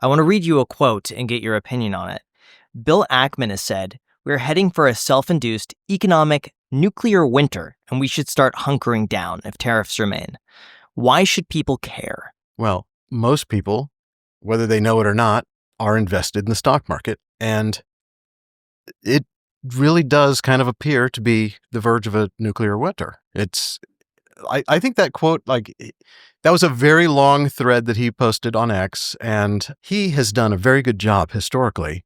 I want to read you a quote and get your opinion on it. Bill Ackman has said, "We're heading for a self-induced economic nuclear winter, and we should start hunkering down if tariffs remain." Why should people care? Well, most people, whether they know it or not, are invested in the stock market. And it really does kind of appear to be the verge of a nuclear winter. I think that quote, that was a very long thread that he posted on X, and he has done a very good job historically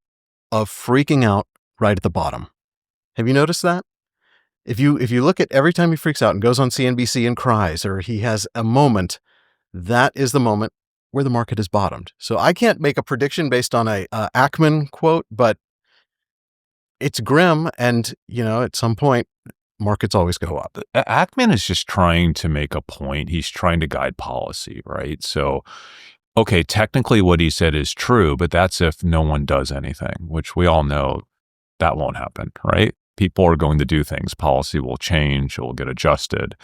of freaking out right at the bottom. Have you noticed that? If you look at every time he freaks out and goes on CNBC and cries, or he has a moment, that is the moment where the market has bottomed. So I can't make a prediction based on a Ackman quote, but it's grim, and at some point, markets always go up. Ackman is just trying to make a point. He's trying to guide policy, right? So, okay, technically what he said is true, but that's if no one does anything, which we all know that won't happen, right? People are going to do things. Policy will change. It will get adjusted.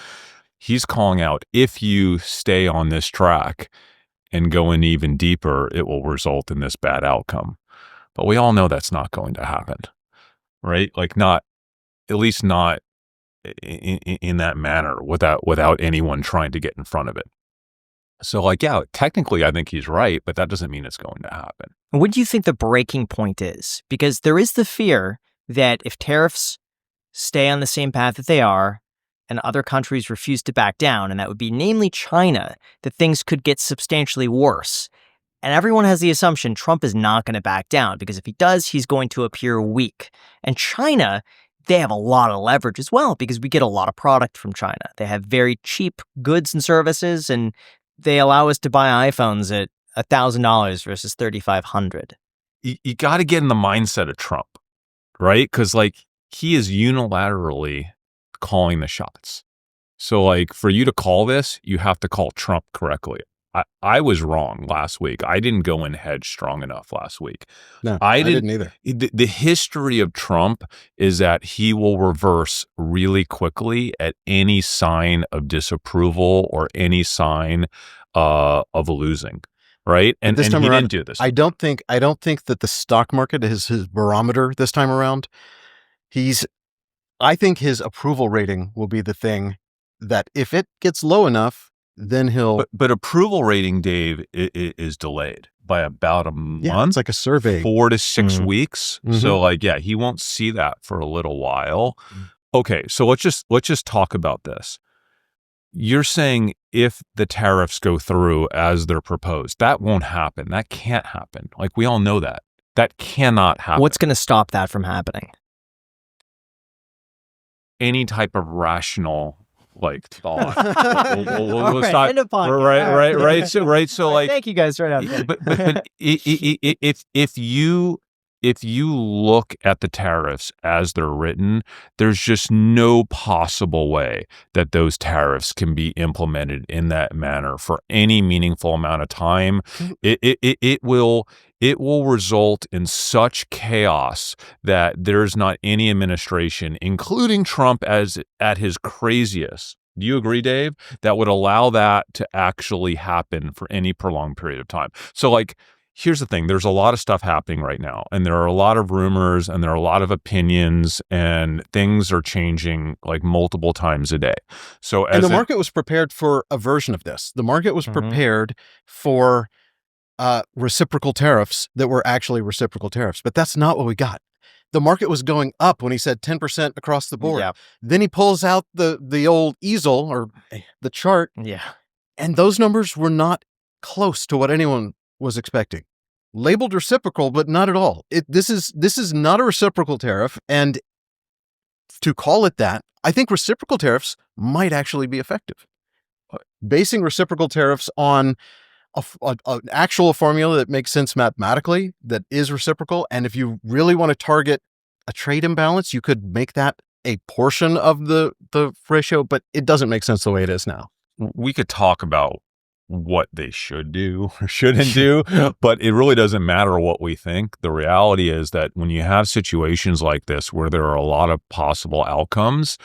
He's calling out, if you stay on this track and go in even deeper, it will result in this bad outcome. But we all know that's not going to happen, right? At least not in that manner without anyone trying to get in front of it. So yeah, technically I think he's right, but that doesn't mean it's going to happen. What do you think the breaking point is? Because there is the fear that if tariffs stay on the same path that they are and other countries refuse to back down, and that would be namely China, that things could get substantially worse. And everyone has the assumption Trump is not going to back down, because if he does, he's going to appear weak. And China, they have a lot of leverage as well, because we get a lot of product from China. They have very cheap goods and services, and they allow us to buy iPhones at $1,000 versus $3,500. You got to get in the mindset of Trump, right? Because he is unilaterally calling the shots. So for you to call this, you have to call Trump correctly. I was wrong last week. I didn't go in hedge strong enough last week. No, I didn't either. The history of Trump is that he will reverse really quickly at any sign of disapproval or any sign of losing, right? And this time he around, didn't do this. I don't think that the stock market is his barometer this time around. I think his approval rating will be the thing that if it gets low enough, then he'll... But approval rating, Dave, is delayed by about a month. Yeah, it's like a survey. 4 to 6 weeks. Mm-hmm. So he won't see that for a little while. Okay, so let's just talk about this. You're saying if the tariffs go through as they're proposed, that won't happen. That can't happen. We all know that. That cannot happen. What's going to stop that from happening? Any type of rational thought. We'll stop. Right. So thank you guys right out. But if you look at the tariffs as they're written, there's just no possible way that those tariffs can be implemented in that manner for any meaningful amount of time. It will result in such chaos that there's not any administration, including Trump at his craziest. Do you agree, Dave? That would allow that to actually happen for any prolonged period of time. So here's the thing. There's a lot of stuff happening right now, and there are a lot of rumors, and there are a lot of opinions, and things are changing multiple times a day. So and the market was prepared for a version of this. The market was prepared for reciprocal tariffs that were actually reciprocal tariffs, but that's not what we got. The market was going up when he said 10% across the board. Yeah. Then he pulls out the old easel or the chart. Yeah. And those numbers were not close to what anyone was expecting. Labeled reciprocal, but not at all. This is not a reciprocal tariff. And to call it that, I think reciprocal tariffs might actually be effective. Basing reciprocal tariffs on an actual formula that makes sense mathematically, that is reciprocal. And if you really want to target a trade imbalance, you could make that a portion of the ratio, but it doesn't make sense the way it is now. We could talk about what they should do or shouldn't do, but it really doesn't matter what we think. The reality is that when you have situations like this where there are a lot of possible outcomes,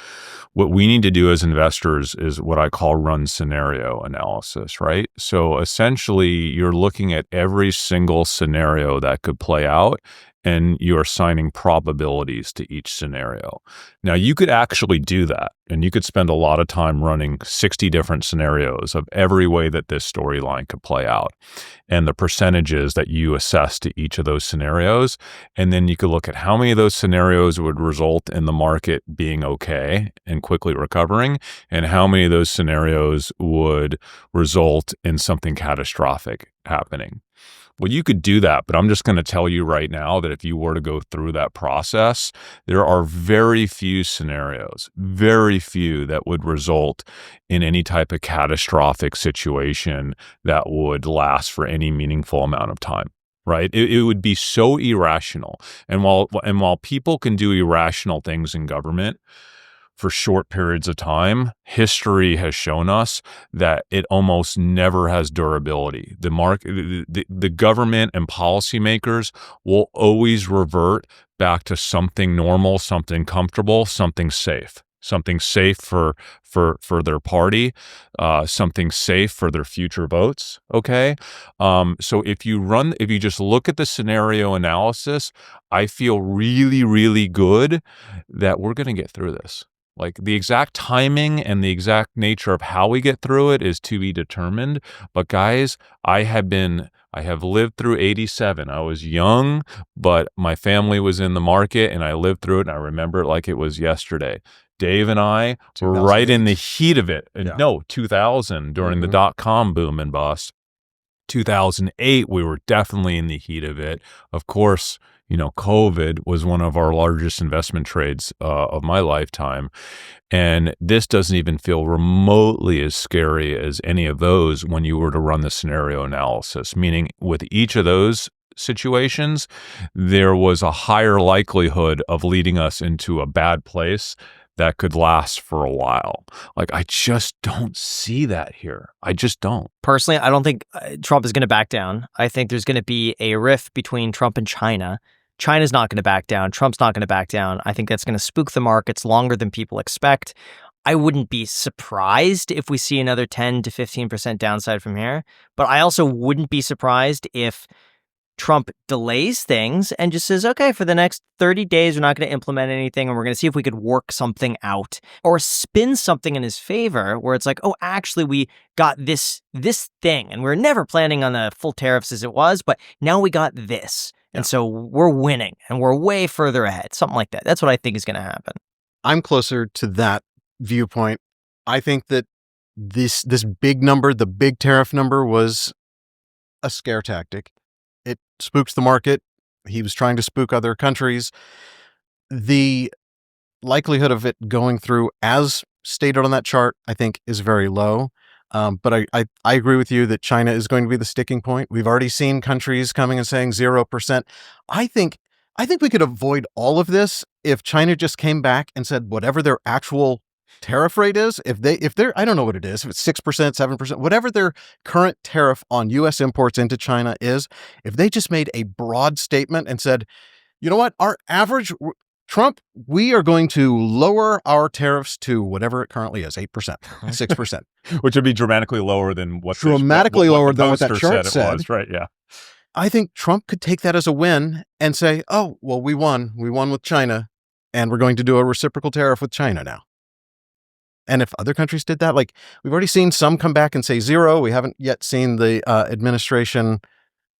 what we need to do as investors is what I call run scenario analysis, right? So essentially, you're looking at every single scenario that could play out, and you're assigning probabilities to each scenario. Now, you could actually do that, and you could spend a lot of time running 60 different scenarios of every way that this storyline could play out and the percentages that you assess to each of those scenarios. And then you could look at how many of those scenarios would result in the market being okay and quickly recovering, and how many of those scenarios would result in something catastrophic happening. Well, you could do that, but I'm just going to tell you right now that if you were to go through that process, there are very few scenarios, very few that would result in any type of catastrophic situation that would last for any meaningful amount of time. Right? It would be so irrational. And while people can do irrational things in government for short periods of time, history has shown us that it almost never has durability. The government and policymakers will always revert back to something normal, something comfortable, something safe. Something safe for their party, something safe for their future votes. Okay, so if you just look at the scenario analysis, I feel really, really good that we're going to get through this. Like, the exact timing and the exact nature of how we get through it is to be determined. But guys, I have lived through 87. I was young, but my family was in the market and I lived through it, and I remember it like it was yesterday. Dave and I were right in the heat of it. Yeah. No, 2000, during the dot-com boom and bust. 2008, we were definitely in the heat of it. Of course, COVID was one of our largest investment trades of my lifetime. And this doesn't even feel remotely as scary as any of those when you were to run the scenario analysis, meaning with each of those situations, there was a higher likelihood of leading us into a bad place that could last for a while. Like, I just don't see that here. I just don't. Personally, I don't think Trump is going to back down. I think there's going to be a rift between Trump and China. China's not going to back down. Trump's not going to back down. I think that's going to spook the markets longer than people expect. I wouldn't be surprised if we see another 10 to 15% downside from here. But I also wouldn't be surprised if Trump delays things and just says, okay, for the next 30 days, we're not going to implement anything, and we're going to see if we could work something out, or spin something in his favor where it's like, oh, actually, we got this thing, and we're never planning on the full tariffs as it was, but now we got this. And so we're winning and we're way further ahead. Something like that. That's what I think is going to happen. I'm closer to that viewpoint. I think that this big number, the big tariff number, was a scare tactic. It spooks the market. He was trying to spook other countries. The likelihood of it going through as stated on that chart, I think, is very low. But I agree with you that China is going to be the sticking point. We've already seen countries coming and saying 0%. I think we could avoid all of this if China just came back and said whatever their actual tariff rate is, if they're, I don't know what it is, if it's 6%, 7%, whatever their current tariff on U.S. imports into China is, if they just made a broad statement and said, you know what, our average, Trump, we are going to lower our tariffs to whatever it currently is, 8%, 6%. Which would be dramatically lower than what lower than what that chart said it was, right? Yeah. I think Trump could take that as a win and say, oh, well, we won with China, and we're going to do a reciprocal tariff with China now. And if other countries did that, like, we've already seen some come back and say 0. We haven't yet seen the administration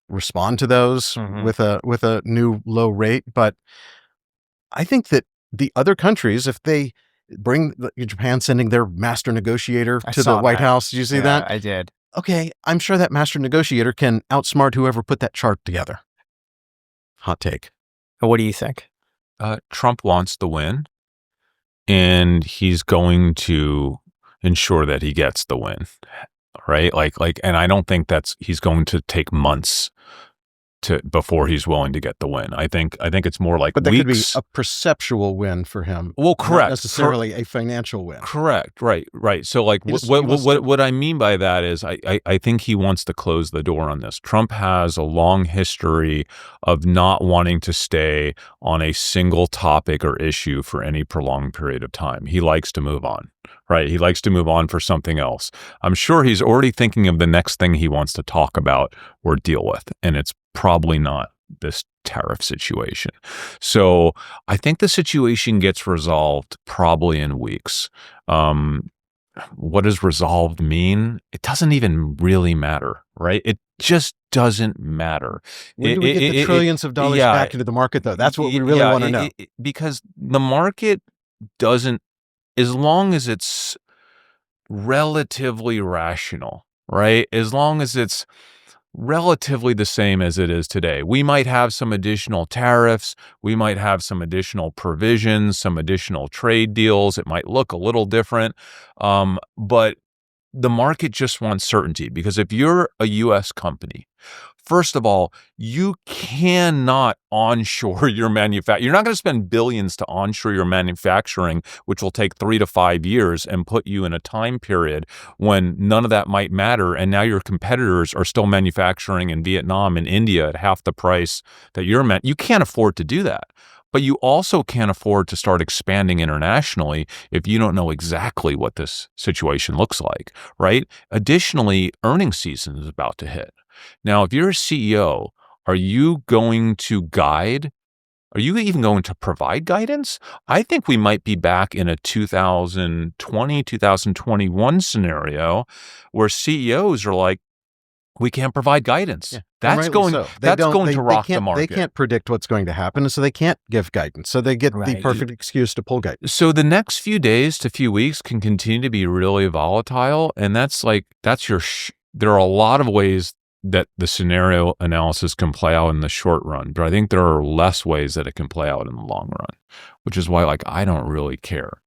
respond to those with a new low rate. But I think that the other countries, if they bring Japan sending their master negotiator to the White House, did you see that? I did. Okay, I'm sure that master negotiator can outsmart whoever put that chart together. Hot take. What do you think? Trump wants the win, and he's going to ensure that he gets the win, right? Like, and I don't think he's going to take months before he's willing to get the win. I think it's more like But that could be weeks. a perceptual win for him. Well, Not correct. necessarily a financial win. Correct. Right. So like He wants to- what I mean by that is I think he wants to close the door on this. Trump has a long history of not wanting to stay on a single topic or issue for any prolonged period of time. He likes to move on. Right. He likes to move on for something else. I'm sure he's already thinking of the next thing he wants to talk about or deal with. And it's probably not this tariff situation. So I think the situation gets resolved probably in weeks. What does resolved mean? It doesn't even really matter, right? It just doesn't matter. When do we get the trillions of dollars back into the market, though? That's what we really want to know. Because the market doesn't, as long as it's relatively rational, right? As long as it's relatively the same as it is today. We might have some additional tariffs. We might have some additional provisions, some additional trade deals. It might look a little different. But the market just wants certainty, because if you're a U.S. company, first of all, you cannot onshore your manufacturing. You're not going to spend billions to onshore your manufacturing, which will take 3 to 5 years and put you in a time period when none of that might matter. And now your competitors are still manufacturing in Vietnam and India at half the price that you're you can't afford to do that. But you also can't afford to start expanding internationally if you don't know exactly what this situation looks like, right? Additionally, earnings season is about to hit. Now, if you're a CEO, are you going to guide? Are you even going to provide guidance? I think we might be back in a 2020, 2021 scenario where CEOs are like, we can't provide guidance. Yeah, that's going to rock the market. They can't predict what's going to happen, so they can't give guidance. So they get the perfect excuse to pull guidance. So the next few days to few weeks can continue to be really volatile. And there are a lot of ways that the scenario analysis can play out in the short run, but I think there are less ways that it can play out in the long run, which is why I don't really care.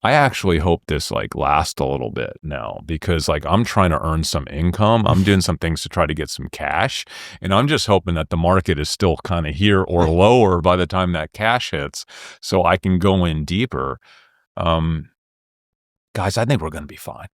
I actually hope this lasts a little bit now, because I'm trying to earn some income. I'm doing some things to try to get some cash, and I'm just hoping that the market is still kind of here or lower by the time that cash hits, so I can go in deeper. Guys, I think we're going to be fine.